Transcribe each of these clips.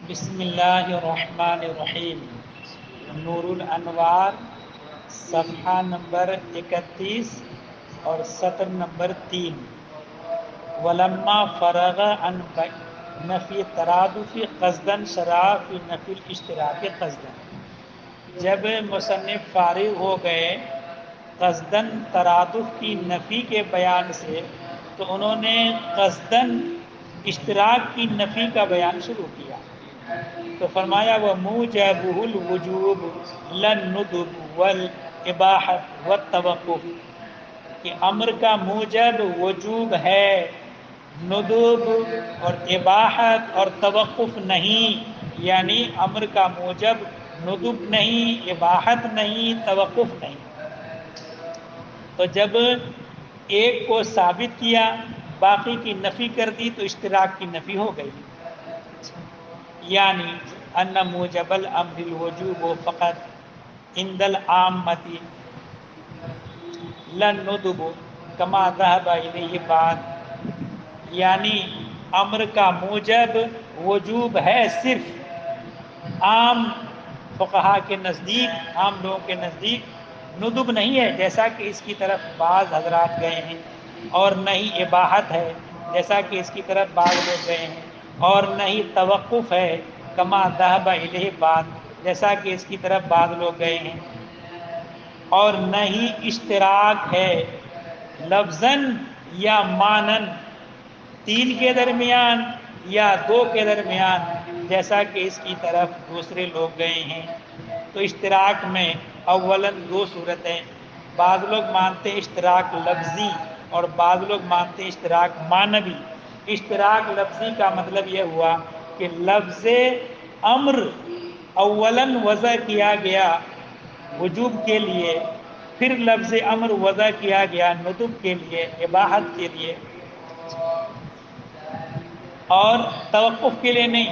بسم اللہ الرحمن الرحیم۔ نور الانوار صفحہ نمبر 31 اور سطر نمبر 3۔ ولما فرغ عن نفی ترادف قصدن شرع فی نفی الاشتراک قصدن، جب مصنف فارغ ہو گئے قصدن ترادف کی نفی کے بیان سے تو انہوں نے قصدن اشتراک کی نفی کا بیان شروع کیا۔ تو فرمایا وہ موجبہ الوجوب للندب والاباحۃ والتوقف، کہ امر کا موجب وجوب ہے، ندب اور اباحت اور توقف نہیں، یعنی امر کا موجب ندب نہیں، اباحت نہیں، توقف نہیں۔ تو جب ایک کو ثابت کیا باقی کی نفی کر دی تو اشتراک کی نفی ہو گئی، یعنی ان موجب الامر الوجوب فقط عند العامۃ للندب کما ذهب الیہ بعد، یعنی امر کا موجب وجوب ہے صرف عام فقہا کے نزدیک، عام لوگوں کے نزدیک ندب نہیں ہے جیسا کہ اس کی طرف بعض حضرات گئے ہیں، اور نہ ہی اباحت ہے جیسا کہ اس کی طرف بعض لوگ گئے ہیں، اور نہ ہی توقف ہے کما ذهب الیہ بعد جیسا کہ اس کی طرف بعض لوگ گئے ہیں، اور نہ ہی اشتراک ہے لفظاً یا مانن، تین کے درمیان یا دو کے درمیان جیسا کہ اس کی طرف دوسرے لوگ گئے ہیں۔ تو اشتراک میں اولاً دو صورتیں، بعض لوگ مانتے ہیں اشتراک لفظی اور بعض لوگ مانتے ہیں اشتراک معنوی۔ اشتراک لفظی کا مطلب یہ ہوا کہ لفظ امر اولاً وضع کیا گیا وجوب کے لیے، پھر لفظ امر وضع کیا گیا ندب کے لیے، اباحت کے لیے، اور توقف کے لیے نہیں۔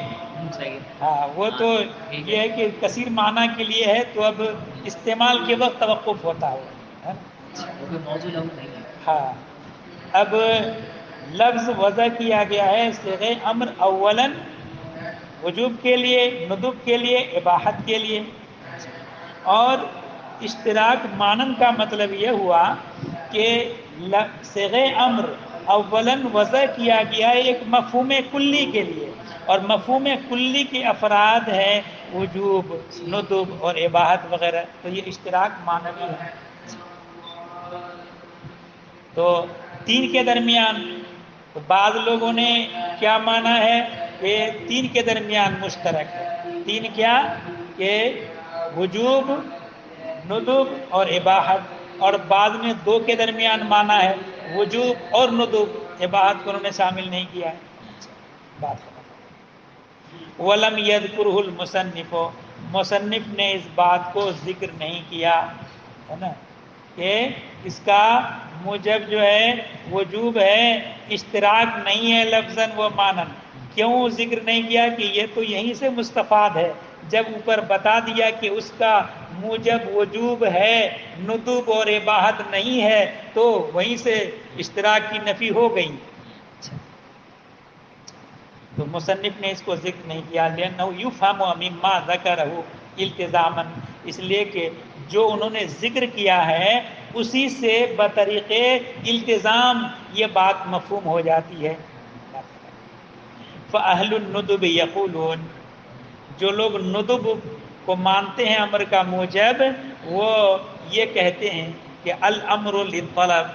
ہاں وہ تو یہ ہے کہ کثیر معنی کے لیے ہے تو اب استعمال کے وقت توقف ہوتا ہے۔ ہاں اب لفظ وضع کیا گیا ہے صیغہ امر اولاً وجوب کے لیے، ندب کے لیے، اباحت کے لیے، اور اشتراک مانن کا مطلب یہ ہوا کہ صیغہ امر اولاً وضع کیا گیا ہے ایک مفہوم کلی کے لیے، اور مفہوم کلی کے افراد ہیں وجوب، ندب اور اباحت وغیرہ، تو یہ اشتراک معنوی ہے۔ تو تین کے درمیان تو بعض لوگوں نے کیا مانا ہے کہ تین کے درمیان مشترک ہے۔ تین کیا کہ وجوب، ندب اور اباحت، اور بعض نے دو کے درمیان مانا ہے وجوب اور ندب، اباحت کو انہوں نے شامل نہیں کیا ہے۔ بات ختم۔ ولم یذکرہ المصنف، مصنف نے اس بات کو ذکر نہیں کیا ہے نا کہ اس کا موجب جو ہے وجوب ہے، اشتراک نہیں ہے لفظاً و مانن۔ کیوں ذکر نہیں کیا کہ یہ تو یہیں سے مستفاد ہے، جب اوپر بتا دیا کہ اس کا موجب وجوب ہے، ندب اور اباحت نہیں ہے، تو وہیں سے اشتراک کی نفی ہو گئی۔ تو مصنف نے اس کو ذکر نہیں کیا، لأنہ یفہم مما ذکرہ التزاما، اس لیے کہ جو انہوں نے ذکر کیا ہے اسی سے بطریق التزام یہ بات مفہوم ہو جاتی ہے۔ فأہل الندب یقولون، جو لوگ ندب کو مانتے ہیں امر کا موجب، وہ یہ کہتے ہیں کہ الامر للطلب،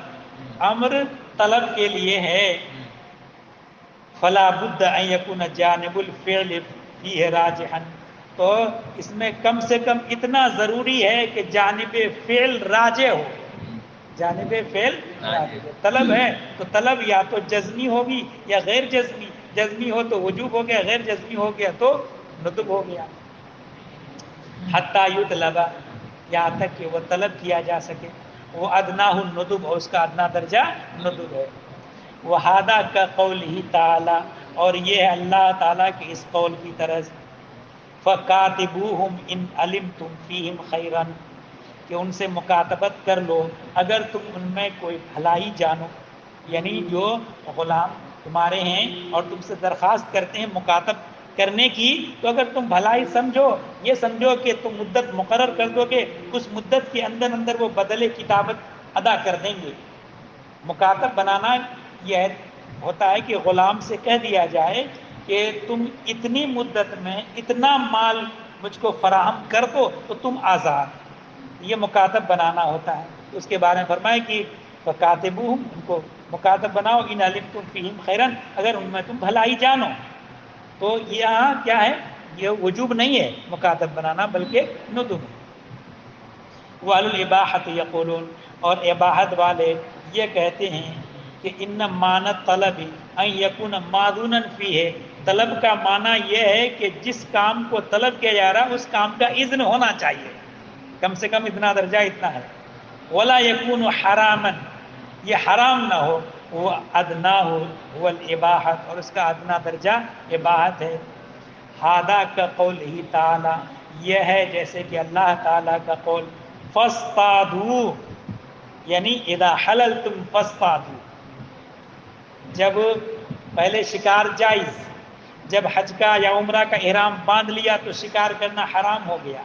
امر طلب کے لیے ہے، فلا بد ان یکون جانب الفعل فیہ راجحا، تو اس میں کم سے کم اتنا ضروری ہے کہ جانب فعل راجح ہو، جانب فعل راجح ہو۔ طلب ہے تو طلب یا تو جزمی ہوگی یا غیر جزمی، جزمی ہو تو وجوب ہو گیا، غیر جزمی ہو گیا تو ندب ہو گیا۔ حتی یطلب، یہاں تک کہ وہ طلب کیا جا سکے، وہ ادناہ الندب، اور اس کا ادنا درجہ ندب ہے۔ وہذا کا قولہ تعالی، اور یہ ہے اللہ تعالیٰ کے اس قول کی طرز، فکاتبوہم ان علمتم فیہم خیرا، کہ ان سے مکاتبت کر لو اگر تم ان میں کوئی بھلائی جانو، یعنی جو غلام تمہارے ہیں اور تم سے درخواست کرتے ہیں مکاتب کرنے کی، تو اگر تم بھلائی سمجھو، یہ سمجھو کہ تم مدت مقرر کر دو گے، اس مدت کے اندر اندر وہ بدلے کتابت ادا کر دیں گے۔ مکاتب بنانا یہ ہوتا ہے کہ غلام سے کہہ دیا جائے کہ تم اتنی مدت میں اتنا مال مجھ کو فراہم کر دو تو تم آزاد، یہ مکاتب بنانا ہوتا ہے۔ اس کے بارے میں فرمائے کہ فکاتبوہم، ان کو مکاتب بناؤ، ان علمتم فیہم خیرن، اگر ان میں تم بھلائی جانو۔ تو یہاں کیا ہے، یہ وجوب نہیں ہے مکاتب بنانا بلکہ ندب۔ وَأَهْلُ الْإِبَاحَةِ يَقُولُونَ، اور اباحت والے یہ کہتے ہیں کہ ان معنی طلب ان یکون ماذونا فیہ، طلب کا معنی یہ ہے کہ جس کام کو طلب کیا جا رہا اس کام کا اذن ہونا چاہیے، کم سے کم اتنا درجہ اتنا ہے۔ ولا یکون حراما، یہ حرام نہ ہو، وہ ادنا ہو، وہ الاباحت، اور اس کا ادنا درجہ اباحت ہے۔ ہادہ کا قول ہی تعالی، یہ ہے جیسے کہ اللہ تعالیٰ کا قول فاصطادوا، یعنی اذا حللتم فاصطادوا، جب پہلے شکار جائز، جب حج کا یا عمرہ کا احرام باندھ لیا تو شکار کرنا حرام ہو گیا،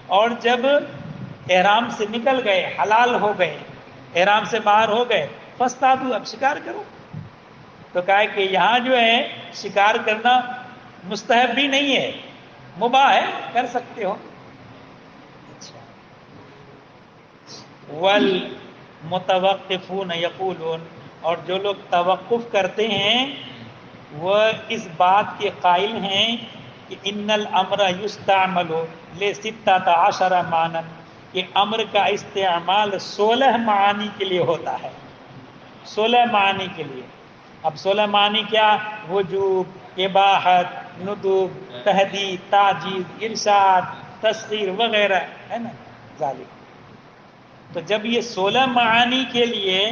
اور جب احرام سے نکل گئے، حلال ہو گئے، احرام سے باہر ہو گئے، فاصطادوا، اب شکار کرو۔ تو کہا کہ یہاں جو ہے شکار کرنا مستحب بھی نہیں ہے، مباح ہے، کر سکتے ہو۔ والمتوقفون یقولون، اور جو لوگ توقف کرتے ہیں وہ اس بات کے قائل ہیں کہ ان الامر یستعمل لستۃ عشر معنی، کہ امر کا استعمال 16 معانی کے لیے ہوتا ہے، 16 معانی کے لیے۔ اب 16 معنی کیا، وجوب، اباحت، ندب، تحدید، تعجیز، ارشاد، تسخیر وغیرہ ہے نا ذالک۔ تو جب یہ 16 معانی کے لیے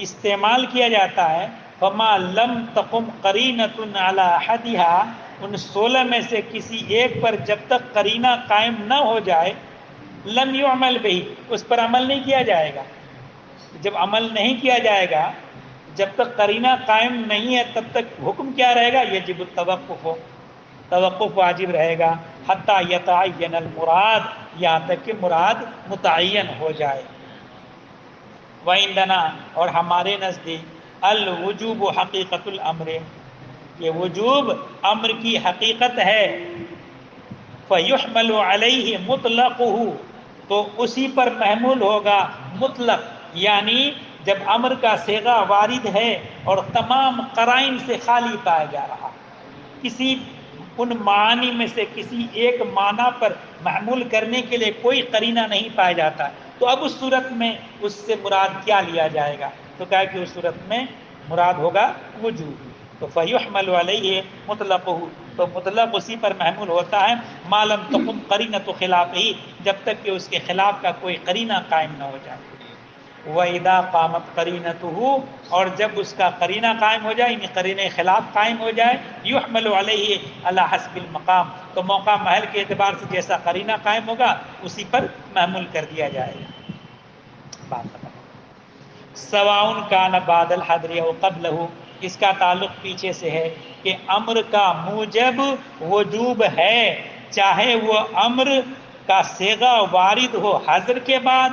استعمال کیا جاتا ہے، فما لم تقم قرینۃ علی احدها، ان 16 میں سے کسی ایک پر جب تک قرینہ قائم نہ ہو جائے، لم یعمل بہ، اس پر عمل نہیں کیا جائے گا۔ جب عمل نہیں کیا جائے گا، جب تک قرینہ قائم نہیں ہے، تب تک حکم کیا رہے گا، یجب التوقف، توقف واجب رہے گا، حتی یتعین المراد، یہاں تک کہ مراد متعین ہو جائے۔ وعندنا، اور ہمارے نزدیک، الوجوب حقیقت الامر، یہ وجوب امر کی حقیقت ہے، فیحمل علیہ مطلقہ، تو اسی پر محمول ہوگا مطلق، یعنی جب امر کا صیغہ وارد ہے اور تمام قرائن سے خالی پایا جا رہا، کسی ان معانی میں سے کسی ایک معنی پر محمول کرنے کے لیے کوئی قرینہ نہیں پایا جاتا، تو اب اس صورت میں اس سے مراد کیا لیا جائے گا؟ تو کہا کہ اس صورت میں مراد ہوگا وجوب، تو فیحمل علیہ مطلقہ، تو مطلق اسی پر محمول ہوتا ہے، ما لم تقم قرینۃ خلافہ، جب تک کہ اس کے خلاف کا کوئی قرینہ قائم نہ ہو جائے۔ وَإِذَا قَامَتْ قَرِينَتُهُ، اور جب اس کا قرینہ قائم ہو جائے، یعنی قرینہ خلاف قائم ہو جائے، يُحْمَلُ عَلَيْهِ عَلَى حَسْبِ الْمَقَامِ، تو موقع محل کے اعتبار سے جیسا قرینہ قائم ہوگا اسی پر محمول کر دیا جائے گا۔ بات ختم۔ سواء كان بعد الحظر او قبلہ، اس کا تعلق پیچھے سے ہے کہ امر کا موجب وجوب ہے، چاہے وہ امر کا صیغہ وارد ہو حظر کے بعد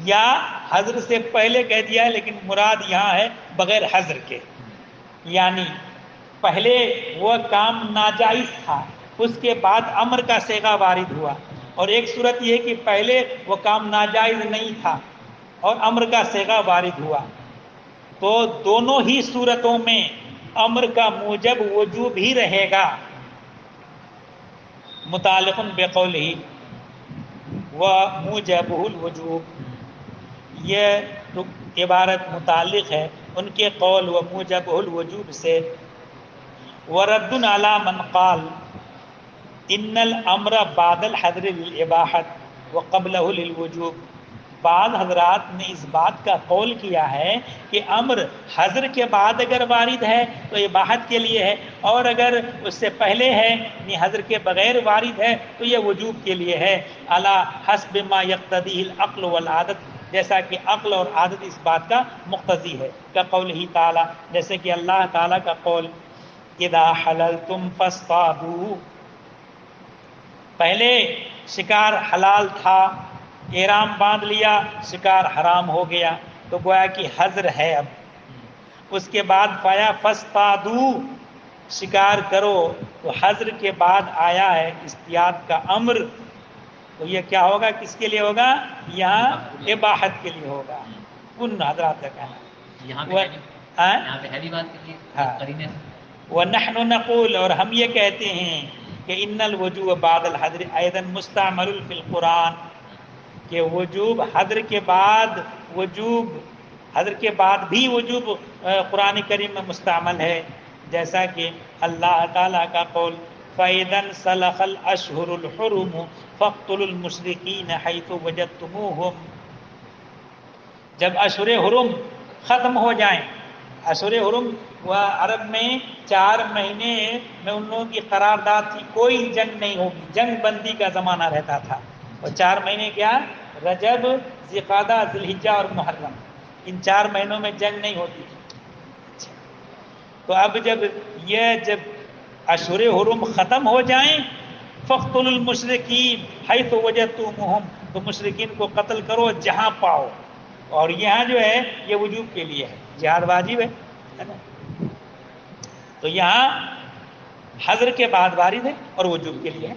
یا حظر سے پہلے کہہ دیا ہے، لیکن مراد یہاں ہے بغیر حظر کے، یعنی پہلے وہ کام ناجائز تھا، اس کے بعد امر کا صیغہ وارد ہوا، اور ایک صورت یہ کہ پہلے وہ کام ناجائز نہیں تھا اور امر کا صیغہ وارد ہوا، تو دونوں ہی صورتوں میں امر کا موجب وجوب ہی رہے گا، متعلق بقولہ وموجبہ الوجوب، یہ عبارت متعلق ہے ان کے قول و موجبہ الوجوب سے۔ ورد علی من قال ان الامر بعد الحظر للاباحۃ وقبلہ للوجوب، بعض حضرات نے اس بات کا قول کیا ہے کہ امر حظر کے بعد اگر وارد ہے تو اباحت کے لیے ہے، اور اگر اس سے پہلے ہے یعنی حظر کے بغیر وارد ہے تو یہ وجوب کے لیے ہے، علی حسب ما یقتضیہ العقل والعادت، جیسا کہ عقل اور عادت اس بات کا مقتضی ہے، کا قول ہی تعالی، جیسے کہ اللہ تعالیٰ کا قول اذا حللتم فاصطادوا، پہلے شکار حلال تھا، احرام باندھ لیا، شکار حرام ہو گیا، تو گویا کہ حظر ہے اب۔ اس کے بعد پایا فاصطادوا، شکار کرو، تو حظر کے بعد آیا ہے اصطیاد کا امر، تو یہ کیا ہوگا، کس کے لیے ہوگا، یہاں اباحت کے لیے ہوگا۔ ان حضرات کا کہنا یہاں پہ ہے بھی بات کے لیے قرینے سے۔ وَنَحْنُ نَقُولُ، اور ہم یہ کہتے ہیں کہ ان الوجوب بعد الحظر ایضا مستعمل فی القرآن، کہ وجوب حظر کے بعد، وجوب حظر کے بعد بھی وجوب قرآن کریم میں مستعمل ہے، جیسا کہ اللہ تعالیٰ کا قول فَإِذَا انْسَلَخَ الْأَشْهُرُ الْحُرُمُ فَاقْتُلُوا الْمُشْرِكِينَ حَيْثُ وَجَدتُّمُوهُمْ، جب اشہر حرم ختم ہو جائیں، اشہر حرم وہ عرب میں 4 مہینے میں ان لوگوں کی قرارداد تھی، کوئی جنگ نہیں ہوگی، جنگ بندی کا زمانہ رہتا تھا، اور 4 مہینے کیا، رجب، ذوالقعدہ، ذی الحجہ اور محرم، ان 4 مہینوں میں جنگ نہیں ہوتی تھی۔ تو اب جب اشہر حرم ختم ہو جائیں، فَاقْتُلُوا الْمُشْرِكِينَ حَيْثُ وَجَدتُّمُوهُمْ، تو مشرکین کو قتل کرو جہاں پاؤ، اور یہاں جو ہے یہ وجوب کے لیے ہے، جہاد واجب ہے نا، تو یہاں حظر کے بعد وارد ہے اور وجوب کے لیے ہے۔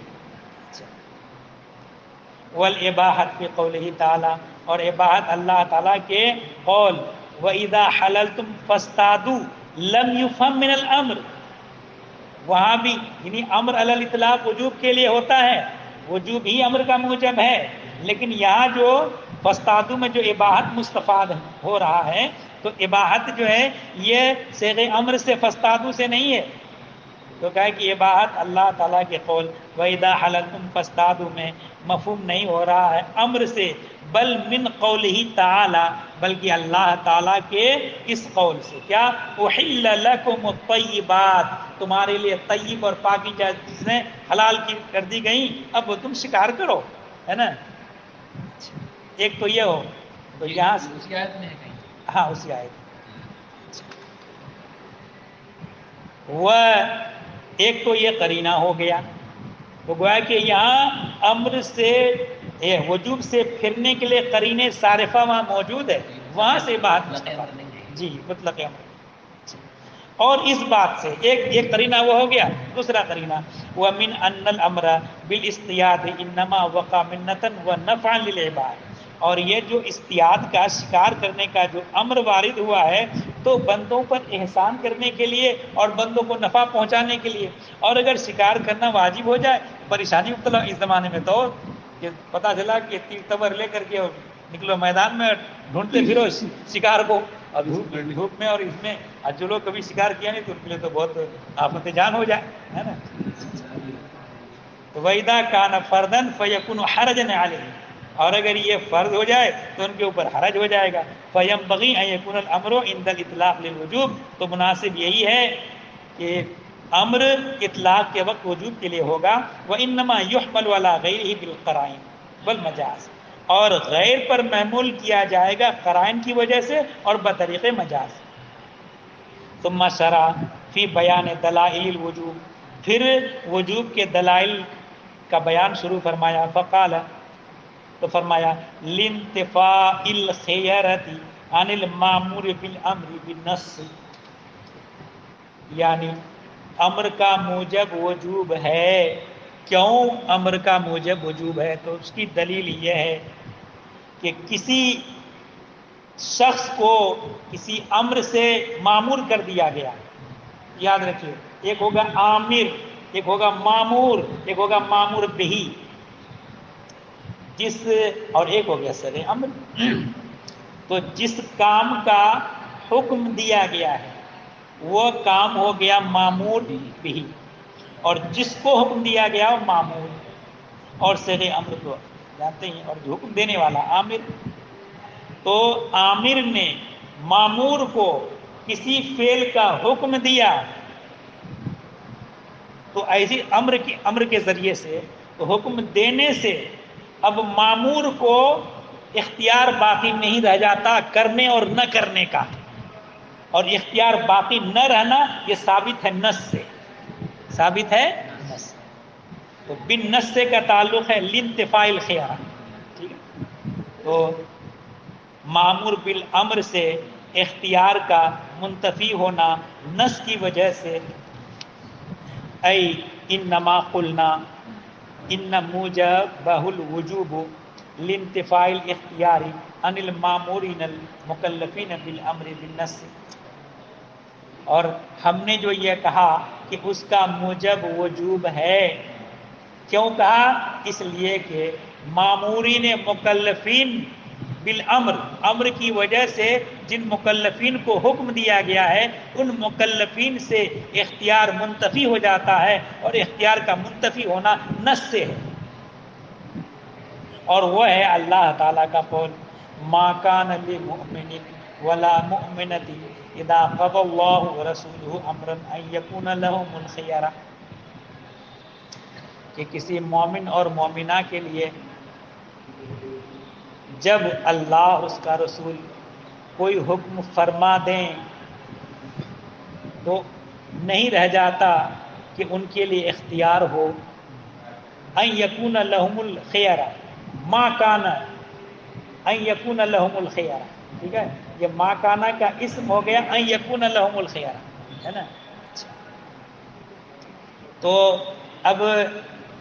والاباحت فی قولہ تعالی، اور اباحت اللہ تعالیٰ کے قول وَإِذَا حَلَلْتُمْ فَاصْطَادُوا لَمْ يُفْهَمْ مِنَ الْأَمْرِ، وہاں بھی یعنی امر علی الاطلاق وجوب کے لیے ہوتا ہے، وجوب ہی امر کا موجب ہے، لیکن یہاں جو فاصطادوا میں جو اباحت مستفاد ہو رہا ہے، تو اباحت جو ہے یہ صیغ امر سے فاصطادوا سے نہیں ہے، تو کہا کہ اباحت اللہ تعالیٰ کے قول وَإِذَا حَلَلْتُمْ فَاصْطَادُوا میں مفہوم نہیں ہو رہا ہے امر سے، بل من قولہ تعالی، بلکہ اللہ تعالیٰ کے اس قول سے، کیا احل لکم الطیبات، تمہارے لیے طیب اور پاکیزہ چیزیں حلال کی کر دی گئیں، اب تم شکار کرو، ہے نا۔ ایک تو یہ ہو، تو یہاں اسی آیت میں ہے کہیں، ہاں اسی آیت وہ ایک تو یہ قرینہ ہو گیا، تو گویا کہ یہاں امر سے وجوب سے پھرنے کے لیے قرینے صارفہ وہاں موجود ہے، وہاں سے بات جی مطلق امر۔ اور اس بات سے ایک قرینہ وہ ہو گیا، دوسرا قرینہ وَمِنْ أَنَّ الْأَمْرَ بِالْإِصْطِيَادِ إِنَّمَا وَقَعَ مِنَّةً وَنَفْعًا لِلْعِبَادِ، اور یہ جو اصطیاد کا شکار کرنے کا جو امر وارد ہوا ہے، تو بندوں پر احسان کرنے کے لیے اور بندوں کو نفع پہنچانے کے لیے، اور اگر شکار کرنا واجب ہو جائے پریشانی مبتلا۔ اس زمانے میں تو کہ پتہ چلا کہ تیر تبر لے کر کے نکلو میدان میں ڈھونڈتے پھرو شکار کو، اور دھوپ میں اور اس میں، اور جو لوگ کبھی شکار کیا نہیں تو ان کے لیے تو بہت آفت جان ہو جائے، ہے نا۔ تو وَإِذَا كَانَ فَرْضًا فَيَكُونُ حَرَجًا عَلَيْهِ، اور اگر یہ فرض ہو جائے تو ان کے اوپر حرج ہو جائے گا۔ فَيَنبَغِي أَن يَكُونَ الْأَمْرُ عِنْدَ الْإِطْلَاقِ لِلْوُجُوبِ، تو مناسب یہی ہے کہ امر اطلاق کے وقت وجوب کے لیے ہوگا۔ وَإِنَّمَا يُحْمَلُ عَلَى غَيْرِهِ بِالْقَرَائِنِ وَالْمَجَازِ، اور غیر پر محمول کیا جائے گا قرائن کی وجہ سے اور بطریق مجاز۔ ثم شرع فی بیان دلائل الوجوب، پھر وجوب کے دلائل کا بیان شروع فرمایا، فقال، تو فرمایا لِانْتِفَاءِ الْخِيَرَةِ عَنِ الْمَأْمُورِ بِالْأَمْرِ بِالنَّصِّ، یعنی امر کا موجب وجوب ہے۔ کیوں امر کا موجب وجوب ہے؟ تو اس کی دلیل یہ ہے کہ کسی شخص کو کسی امر سے مامور کر دیا گیا، یاد رکھیے، ایک ہوگا عامر، ایک ہوگا مامور، ایک ہوگا مامور بہی، اور ایک ہو گیا سر امر۔ تو جس کام کا حکم دیا گیا ہے وہ کام ہو گیا مامور بھی، اور جس کو حکم دیا گیا وہ مامور، اور صیغہ امر کو جانتے ہیں، اور جو حکم دینے والا عامر۔ تو عامر نے مامور کو کسی فعل کا حکم دیا، تو ایسی امر کے ذریعے سے، تو حکم دینے سے اب مامور کو اختیار باقی نہیں رہ جاتا کرنے اور نہ کرنے کا، اور اختیار باقی نہ رہنا یہ ثابت ہے نص سے۔ ثابت ہے نص. تو بن نص کا تعلق ہے لانتفاء الخیار. ٹھیک ہے، تو مامور بالامر سے اختیار کا منتفی ہونا نص کی وجہ سے. ای انما قلنا ان موجبہ الوجوب لانتفاء الاختیار عن المامورین المکلفین بالامر بالنص. اور ہم نے جو یہ کہا کہ اس کا موجب وجوب ہے، کیوں کہا؟ اس لیے کہ مامورین مکلفین بالامر، امر کی وجہ سے جن مکلفین کو حکم دیا گیا ہے ان مکلفین سے اختیار منتفی ہو جاتا ہے، اور اختیار کا منتفی ہونا نص سے ہے. اور وہ ہے اللہ تعالیٰ کا قول ما کان لمؤمن ولا مؤمنۃ اذا قضى الله ورسوله امرا ان يكون لهم الخيار. کہ کسی مومن اور مومنہ کے لیے جب اللہ اس کا رسول کوئی حکم فرما دیں تو نہیں رہ جاتا کہ ان کے لیے اختیار ہو. ان یکون لہم الخیارہ، ما کانا ان یکون لہم الخیارہ. ٹھیک ہے، یہ ما کانا کا اسم ہو گیا ان یکون لہم الخیارہ، ہے نا. تو اب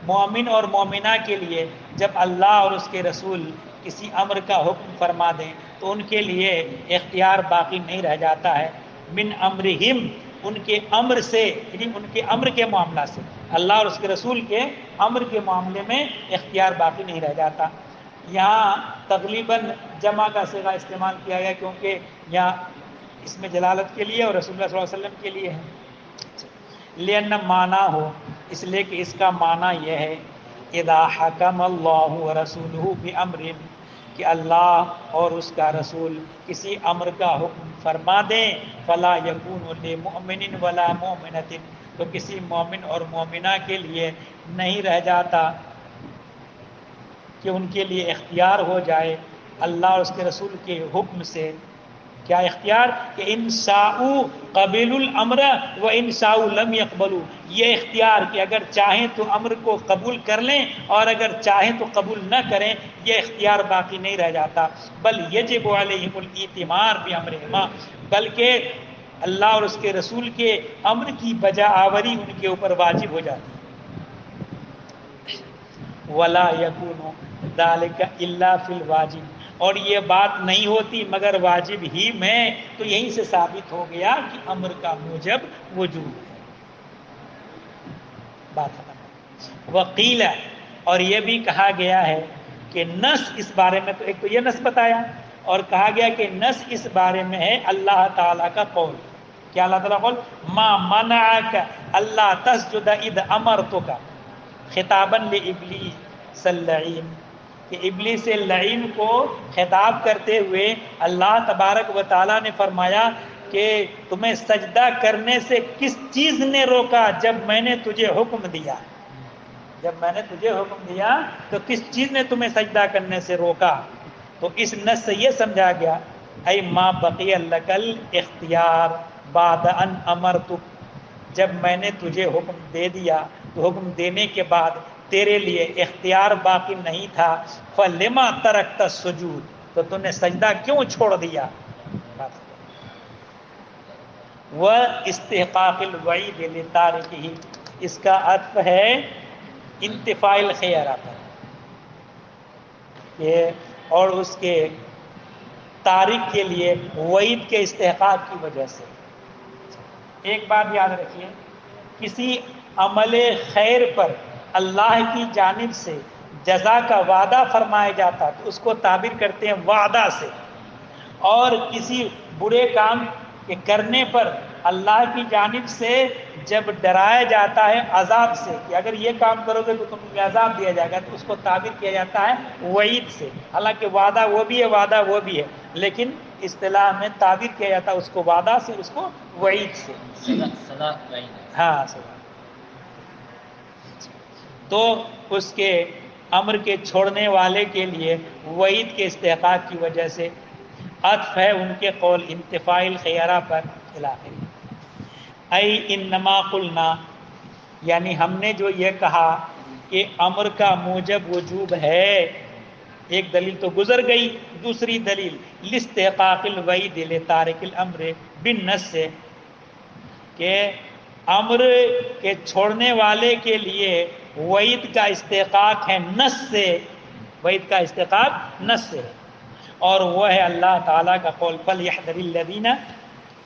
مومن اور مومنہ کے لیے جب اللہ اور اس کے رسول کسی امر کا حکم فرما دیں تو ان کے لیے اختیار باقی نہیں رہ جاتا ہے. من امرہم، ان کے امر سے، یعنی ان کے امر کے معاملہ سے، اللہ اور اس کے رسول کے امر کے معاملے میں اختیار باقی نہیں رہ جاتا. یہاں تغلیباً جمع کا صیغہ استعمال کیا گیا کیونکہ یہاں اس میں جلالت کے لیے اور رسول اللہ صلی اللہ علیہ وسلم کے لیے ہے. لأن معنی ہو، اس لیے کہ اس کا معنی یہ ہے اذا حکم اللہ ورسولہ بامر، کہ اللہ اور اس کا رسول کسی امر کا حکم فرما دیں فلا یکون لمؤمن ولا مؤمنۃ، تو کسی مومن اور مومنہ کے لیے نہیں رہ جاتا کہ ان کے لیے اختیار ہو جائے اللہ اور اس کے رسول کے حکم سے. کیا اختیار؟ کہ ان شاءوا قبلوا الامر و ان شاءوا لم يقبلوا. یہ اختیار کہ اگر چاہیں تو امر کو قبول کر لیں اور اگر چاہیں تو قبول نہ کریں، یہ اختیار باقی نہیں رہ جاتا. بل یجب علیہم الاتمار بامرہما، بلکہ اللہ اور اس کے رسول کے امر کی بجا آوری ان کے اوپر واجب ہو جاتی ہے. ولا یکون ذلک الا فی الواجب، اور یہ بات نہیں ہوتی مگر واجب ہی میں. تو یہیں سے ثابت ہو گیا کہ امر کا موجب وجوب ہے. بات ختم. وقیل، اور یہ بھی کہا گیا ہے کہ نص اس بارے میں، تو ایک تو یہ نص بتایا اور کہا گیا کہ نص اس بارے میں ہے اللہ تعالیٰ کا قول. کیا اللہ تعالیٰ قول؟ ما منعک اللہ تسجد اذ امرتک، خطاباً لابلیس اللعین، کہ ابلیس لعین کو خطاب کرتے ہوئے اللہ تبارک و تعالیٰ نے فرمایا کہ تمہیں سجدہ کرنے سے کس چیز نے روکا جب میں نے تجھے حکم دیا. جب میں نے تجھے حکم دیا تو کس چیز نے تمہیں سجدہ کرنے سے روکا؟ تو اس نص سے یہ سمجھا گیا اے ما بقی لک الاختیار بعد ان امرتک، جب میں نے تجھے حکم دے دیا تو حکم دینے کے بعد تیرے لیے اختیار باقی نہیں تھا، فلما ترکت السجود، تو تم نے سجدہ کیوں چھوڑ دیا؟ واستحقاق الوعید لتارکہ، اس کا عطف ہے انتفاء الخیارہ پر، اور اس کے تارک کے لیے وعید کے استحقاق کی وجہ سے. ایک بات یاد رکھیے، کسی عمل خیر پر اللہ کی جانب سے جزا کا وعدہ فرمایا جاتا تو اس کو تعبیر کرتے ہیں وعدہ سے، اور کسی برے کام کے کرنے پر اللہ کی جانب سے جب ڈرایا جاتا ہے عذاب سے کہ اگر یہ کام کرو گے تو تمہیں عذاب دیا جائے گا، تو اس کو تعبیر کیا جاتا ہے وعید سے. حالانکہ وعدہ وہ بھی ہے، وعدہ وہ بھی ہے، لیکن اصطلاح میں تعبیر کیا جاتا ہے اس کو وعدہ سے، اس کو وعید سے. ہاں سزا. تو اس کے امر کے چھوڑنے والے کے لیے وعید کے استحقاق کی وجہ سے عطف ہے ان کے قول انتفاء الخیارہ پر. اے انما قلنا، یعنی ہم نے جو یہ کہا کہ امر کا موجب وجوب ہے، ایک دلیل تو گزر گئی، دوسری دلیل لاستحقاق الوعید لتارک الامر بالنص سے، کہ امر کے چھوڑنے والے کے لیے وعید کا استحقاق ہے نص سے، وعید کا استحقاق نص سے، اور وہ ہے اللہ تعالیٰ کا قول فَلْيَحْذَرِ الَّذِينَ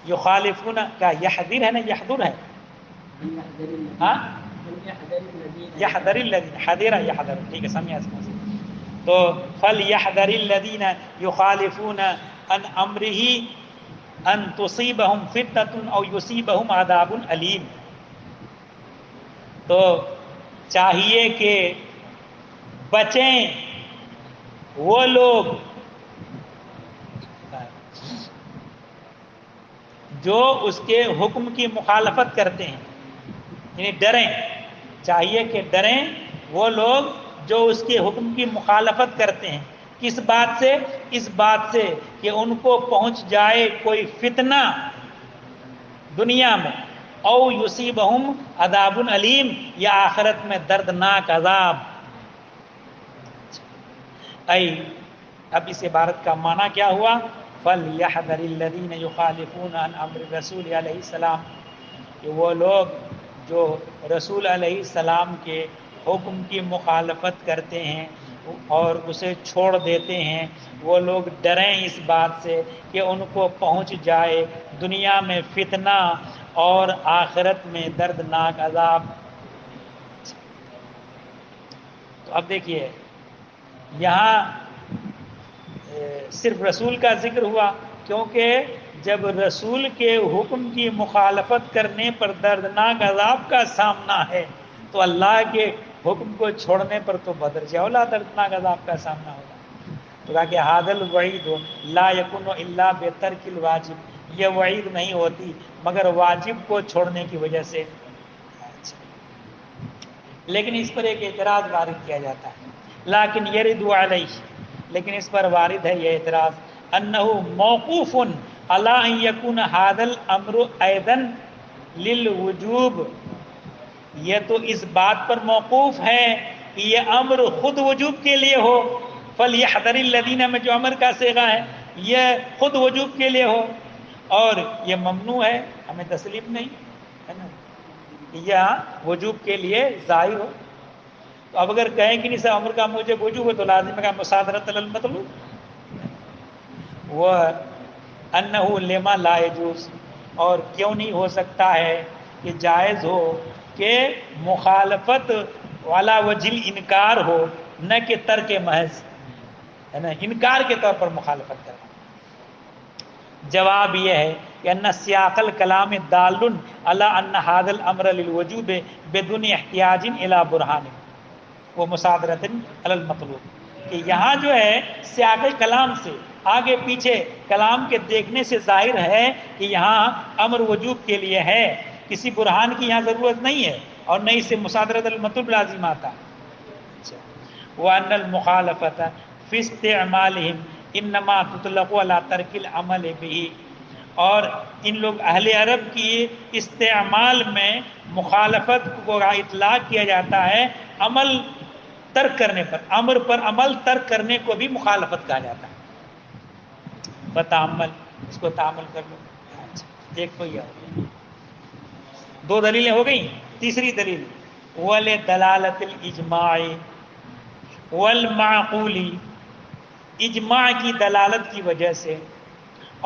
يُخَالِفُونَ کا یحذر ہے نا، یحذر ہے، ہاں یحذر الذین، حذر یحذر، ٹھیک ہے سمجھا اس کو، تو فَلْيَحْذَرِ الَّذِينَ يُخَالِفُونَ عَنْ أَمْرِهِ أَن تُصِيبَهُمْ فِتْنَةٌ أَوْ يُصِيبَهُمْ عَذَابٌ أَلِيمٌ۔ تو چاہیے کہ بچیں وہ لوگ جو اس کے حکم کی مخالفت کرتے ہیں، یعنی ڈریں، چاہیے کہ ڈریں وہ لوگ جو اس کے حکم کی مخالفت کرتے ہیں، کس بات سے؟ اس بات سے کہ ان کو پہنچ جائے کوئی فتنہ دنیا میں، او یصیبہم عذاب علیم، یا آخرت میں دردناک عذاب۔ اب اس عبارت کا معنی کیا ہوا؟ فَلْيَحْذَرِ الَّذِينَ يُخَالِفُونَ عَنْ أَمْرِ الرَّسُولِ علیہ السلام، کہ وہ لوگ جو رسول علیہ السلام کے حکم کی مخالفت کرتے ہیں اور اسے چھوڑ دیتے ہیں، وہ لوگ ڈریں اس بات سے کہ ان کو پہنچ جائے دنیا میں فتنہ اور آخرت میں دردناک عذاب۔ تو اب دیکھیے یہاں صرف رسول کا ذکر ہوا، کیونکہ جب رسول کے حکم کی مخالفت کرنے پر دردناک عذاب کا سامنا ہے تو اللہ کے حکم کو چھوڑنے پر تو بدرجہ اولا دردناک عذاب کا سامنا ہوگا۔ تو کہا کہ ھذا الوعید لا یکن الا بترک الواجب، یہ وعید نہیں ہوتی مگر واجب کو چھوڑنے کی وجہ سے۔ لیکن اس پر ایک اعتراض وارد کیا جاتا ہے، لیکن یرد علیہ، لیکن اس پر وارد ہے یہ اعتراض، انہ موقوف علی ان یکون ھذا الامر ایضا للوجوب، یہ تو اس بات پر موقوف ہے کہ یہ امر خود وجوب کے لیے ہو، فَلْيَحْذَرِ الَّذِينَ میں جو امر کا صیغہ ہے یہ خود وجوب کے لیے ہو، اور یہ ممنوع ہے، ہمیں تسلیم نہیں ہے نا، یہ وجوب کے لیے ظاہر ہو۔ تو اب اگر کہیں کہ نہیں سر امر کا موجب وجوب ہے تو لازم ہے کہ مصادرۃ علی المطلوب، وہ انہ لما لا یجوز، اور کیوں نہیں ہو سکتا ہے کہ جائز ہو کہ مخالفت والا وجہ انکار ہو، نہ کہ ترک محض، ہے نا، انکار کے طور پر مخالفت کرنا۔ جواب یہ ہے کہ ان سیاق الکلام دال علی ان ھذا الامر للوجوب بدون احتیاج الی برہان و مصادرۃ علی المطلوب، کہ یہاں جو ہے سیاق کلام سے آگے پیچھے کلام کے دیکھنے سے ظاہر ہے کہ یہاں امر وجوب کے لیے ہے، کسی برہان کی یہاں ضرورت نہیں ہے، اور نہ اس سے مصادرۃ المطلوب لازم آتا۔ وَأَنَّ الْمُخَالَفَةَ فِي اسْتِعْمَالِهِمْ إِنَّمَا تُطْلَقُ عَلَى تَرْكِ الْعَمَلِ بِهِ، اور ان لوگ اہل عرب کی استعمال میں مخالفت کو اطلاق کیا جاتا ہے عمل ترک کرنے پر، امر پر عمل ترک کرنے کو بھی مخالفت کہا جاتا ہے۔ بتعمل، اس کو تعمل کر لو، ایک تو یہ دو دلیلیں ہو گئیں، تیسری دلیل وَلِدَلَالَةِ الْإِجْمَاعِ وَالْمَعْقُولِ، اجماع کی دلالت کی وجہ سے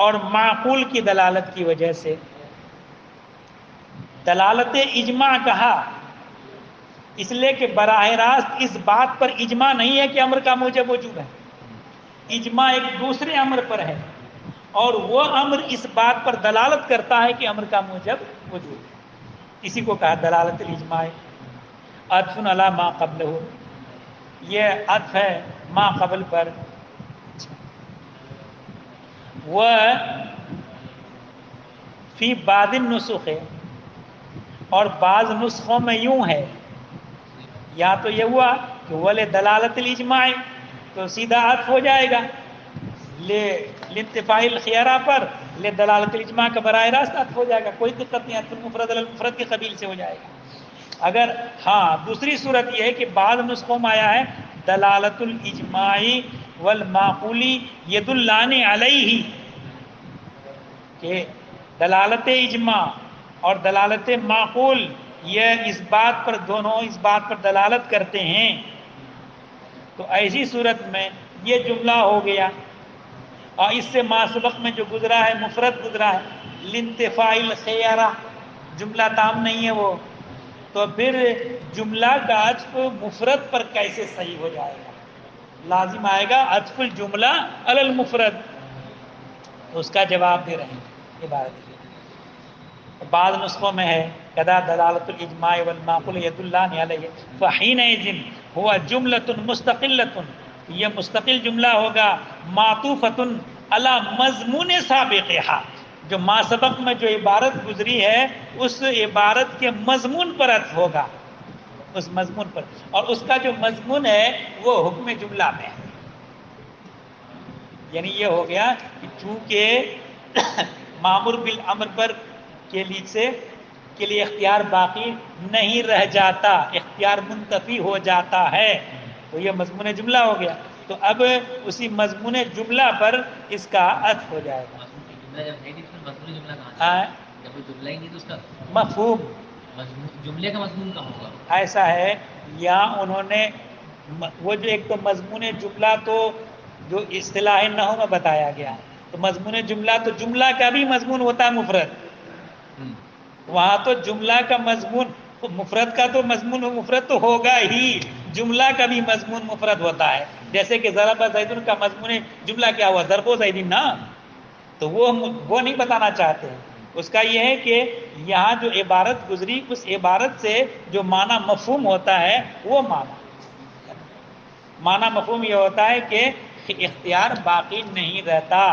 اور معقول کی دلالت کی وجہ سے۔ دلالت اجماع کہا اس لیے کہ براہ راست اس بات پر اجماع نہیں ہے کہ امر کا موجب وجوب ہے، اجماع ایک دوسرے امر پر ہے، اور وہ امر اس بات پر دلالت کرتا ہے کہ امر کا موجب وجوب ہے، اسی کو کہا دلالت الاجماع۔ عطف علی ما قبلہ، یہ عطف ہے ما قبل پر۔ وہ فی بعض النسخ، اور بعض نسخوں میں یوں ہے، یا تو یہ ہوا کہ ولے دلالت الاجماع تو سیدھا عطف ہو جائے گا لانتفاع الخیارہ پر، لے دلالت الاجماع کا براہ راست عطف ہو جائے گا، کوئی دقت نہیں، عطف المفرد علی المفرد کے قبیل سے ہو جائے گا۔ اگر ہاں دوسری صورت یہ ہے کہ بعض نسخوں میں آیا ہے دلالت الاجماعی والمعقولی یدلان علیہ، کہ دلالت اجماع اور دلالت معقول یہ اس بات پر، دونوں اس بات پر دلالت کرتے ہیں. تو ایسی صورت میں یہ جملہ ہو گیا، اور اس سے ما سبق میں جو گزرا ہے مفرد گزرا ہے، لانتفاع الخیارہ، جملہ تام نہیں ہے وہ، تو پھر جملہ کا عطف مفرد پر کیسے صحیح ہو جائے گا؟ لازم آئے گا عطف الجملہ علی المفرد. تو اس کا جواب دے رہے ہیں یہ بات دیکھیے. بعض نسخوں میں ہے کدا دلالت الاجماع والمعقول یدلان علیہ فحینئذ ہوا جملۃ مستقلۃ، یہ مستقل جملہ ہوگا معطوفۃ علی مضمون سابقہا، جو ما سبق میں جو عبارت گزری ہے اس عبارت کے مضمون پر عطف ہوگا، اس مضمون پر، اور اس کا جو مضمون ہے وہ حکم جملہ میں ہے. یعنی یہ ہو گیا کہ چونکہ مامور بالامر پر کے لیے اختیار باقی نہیں رہ جاتا، اختیار منتفی ہو جاتا ہے، تو یہ مضمون جملہ ہو گیا. تو اب اسی مضمون جملہ پر اس کا عطف ہو جائے گا. جملہ جب ہے نہیں تو مضمون جملہ کہاں سے؟ ہاں جب کوئی جملہ ہی نہیں تو اس کا مفہوم جملے کا مضمون کہاں ہوگا؟ ایسا ہے، یا انہوں نے وہ جو ایک تو مضمون جملہ تو جو اصطلاح نحو میں بتایا گیا، تو مضمون جملہ تو جملہ کا بھی مضمون ہوتا ہے مفرد، وہاں تو جملہ کا مضمون مفرد کا تو مضمون مفرد تو ہوگا ہی، جملہ کا بھی مضمون مفرد ہوتا ہے. جیسے کہ ضرب زید کا مضمون جملہ کیا ہوا؟ ضرب زید نا، تو وہ نہیں بتانا چاہتے ہیں. اس کا یہ ہے کہ یہاں جو عبارت گزری اس عبارت سے جو معنی مفہوم ہوتا ہے وہ معنی مفہوم یہ ہوتا ہے کہ اختیار باقی نہیں رہتا،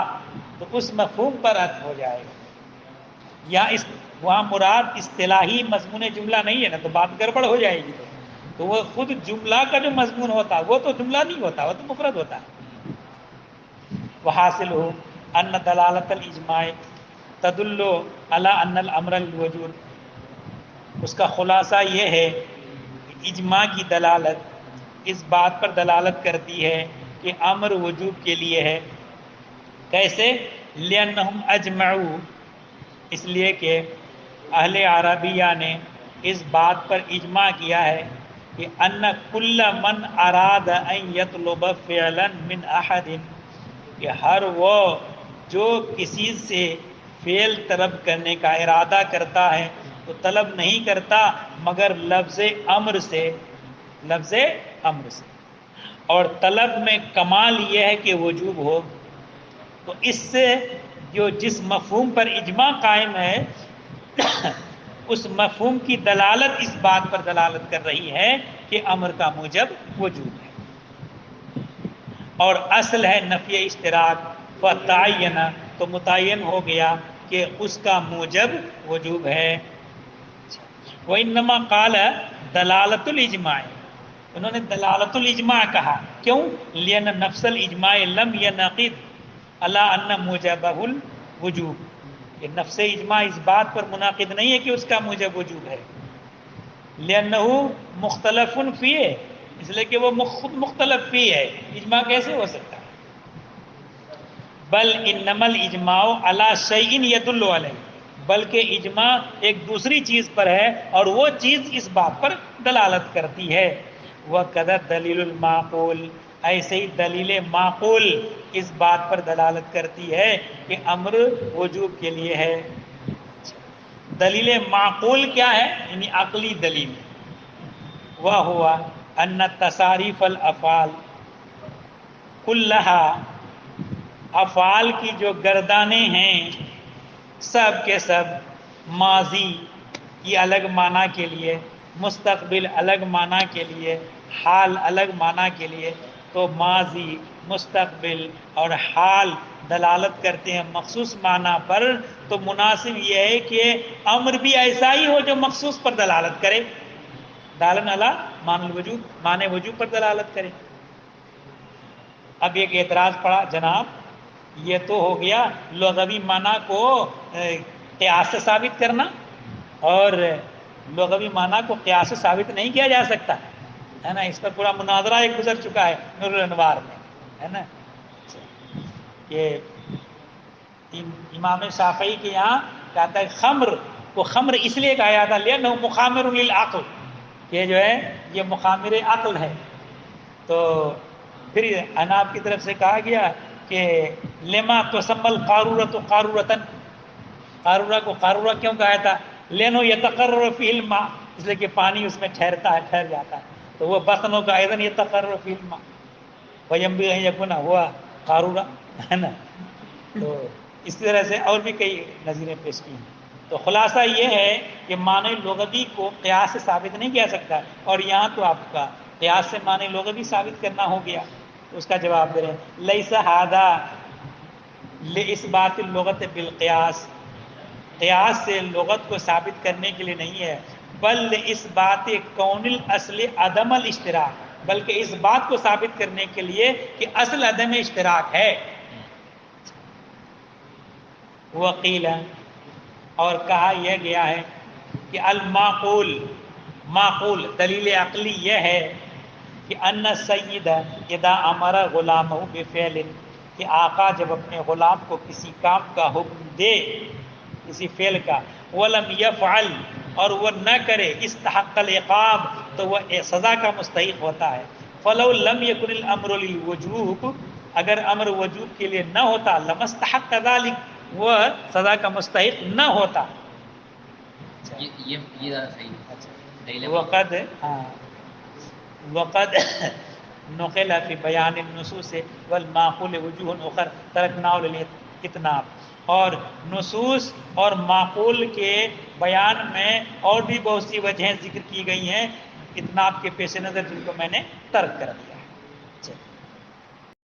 تو اس مفہوم پر عطف ہو جائے گا. وہاں مراد اصطلاحی مضمون جملہ نہیں ہے نا، تو بات گڑبڑ ہو جائے گی. تو وہ خود جملہ کا جو مضمون ہوتا ہے وہ تو جملہ نہیں ہوتا، وہ تو مفرد ہوتا ہے. وحاصل ہو ان دلالت الاجماع تدل علی ان الامر الوجود، اس کا خلاصہ یہ ہے کہ اجماع کی دلالت اس بات پر دلالت کرتی ہے کہ امر وجوب کے لیے ہے. کیسے؟ لأنہم اجمعوا، اس لیے کہ اہل عربیہ نے اس بات پر اجماع کیا ہے کہ ان کل من اراد ان یطلب فعلا من احد، کہ ہر وہ جو کسی سے فعل طلب کرنے کا ارادہ کرتا ہے تو طلب نہیں کرتا مگر لفظ امر سے، لفظ امر سے، اور طلب میں کمال یہ ہے کہ وجوب ہو. تو اس سے جس مفہوم پر اجماع قائم ہے اس مفہوم کی دلالت اس بات پر دلالت کر رہی ہے کہ امر کا موجب وجوب ہے. اور اصل ہے نفی اشتراک، فتعین، تو متعین ہو گیا کہ اس کا موجب وجوب ہے. وانما قال دلالت الاجماع، انہوں نے دلالت الاجماع کہا، کیوں؟ لأن نفس الاجماع لم ينعقد علی ان موجبہ الوجوب، کہ نفس اجماع اس بات پر منعقد نہیں ہے کہ اس کا موجب وجوب ہے. لأنہ مختلف فیہ، اس لیے کہ وہ خود مختلف فیہ ہے، اجماع کیسے ہو سکتا ہے؟ بل انما الاجماع علی شیء یدل علیہ، بلکہ اجماع ایک دوسری چیز پر ہے اور وہ چیز اس بات پر دلالت کرتی ہے. وَقَدَ دلیل المعقول، ایسے ہی دلیل معقول اس بات پر دلالت کرتی ہے کہ امر وجوب کے لیے ہے. دلیل معقول کیا ہے؟ یعنی عقلی دلیل. وَهُوَ أَنَّ تَصَارِيفَ الْأَفْعَالِ كُلَّهَا، افعال کی جو گردانیں ہیں سب کے سب، ماضی کی الگ معنی کے لیے، مستقبل الگ معنی کے لیے، حال الگ معنی کے لیے، تو ماضی، مستقبل اور حال دلالت کرتے ہیں مخصوص معنی پر. تو مناسب یہ ہے کہ امر بھی ایسا ہی ہو جو مخصوص پر دلالت کرے، دالن علی معنی الوجوب، معنی وجوب پر دلالت کرے. اب ایک اعتراض پڑا، جناب یہ تو ہو گیا لغوی معنی کو قیاس سے ثابت کرنا اور لغوی معنی کو قیاس سے ثابت نہیں کیا جا سکتا ہے نا. اس پر پورا مناظرہ ایک گزر چکا ہے نور الانوار میں ہے نا. یہ امام شافعی کے یہاں کہتا ہے خمر کو خمر اس لیے کہا جاتا ہے لأنہ مخامر للعقل، کہ جو ہے یہ مخامر عقل ہے. تو پھر اناب کی طرف سے کہا گیا کہ لما تسمى القارورۃ قارورۃ، قارورہ کو قارورہ کیوں کہا تھا؟ لأنہ یتقرر فیہ الماء، اس لیے کہ پانی اس میں ٹھہرتا ہے، ٹھہر جاتا ہے. تو وہ بطنوں کا اذن یتقرر فیہ الماء وینبغی ان یکون ہوا قارورہ ہے نا. تو اس طرح سے اور بھی کئی نظیریں پیش کی ہیں. تو خلاصہ یہ ہے کہ معنی لغوی کو قیاس سے ثابت نہیں کیا سکتا، اور یہاں تو آپ کا قیاس سے معنی لغوی ثابت کرنا ہو گیا. اس کا جواب دے رہے ہیں لیس ھذا لاثبات اللغت بالقیاس، قیاس سے لغت کو ثابت کرنے کے لیے نہیں ہے، بل اس بات کون الاصل عدم الاشتراک، بلکہ اس بات کو ثابت کرنے کے لیے کہ اصل عدم اشتراک ہے. وقیل، اور کہا یہ گیا ہے کہ المعقول، معقول دلیل عقلی یہ ہے کہ ان السید اذا امر غلامہ بفعل، کہ آقا جب اپنے غلام کو کسی کام کا حکم دے، کسی فعل کا، ولم یفعل، اور وہ نہ کرے، استحق العقاب، تو وہ سزا کا مستحق ہوتا ہے. فلو لم یکن الامر للوجوب، اگر امر وجوب کے لیے نہ ہوتا، لمستحق ذلک، وہ سزا کا مستحق نہ ہوتا. یہ زیادہ صحیح ہے. وقد وقد نقل فی بیان النصوص والمعقول وجوہ اخر ترکناہ للاطناب، اور نصوص اور معقول کے بیان میں اور بھی بہت سی وجہیں ذکر کی گئی ہیں اتناب کے پیش نظر، جن کو میں نے ترک کر دیا ہے.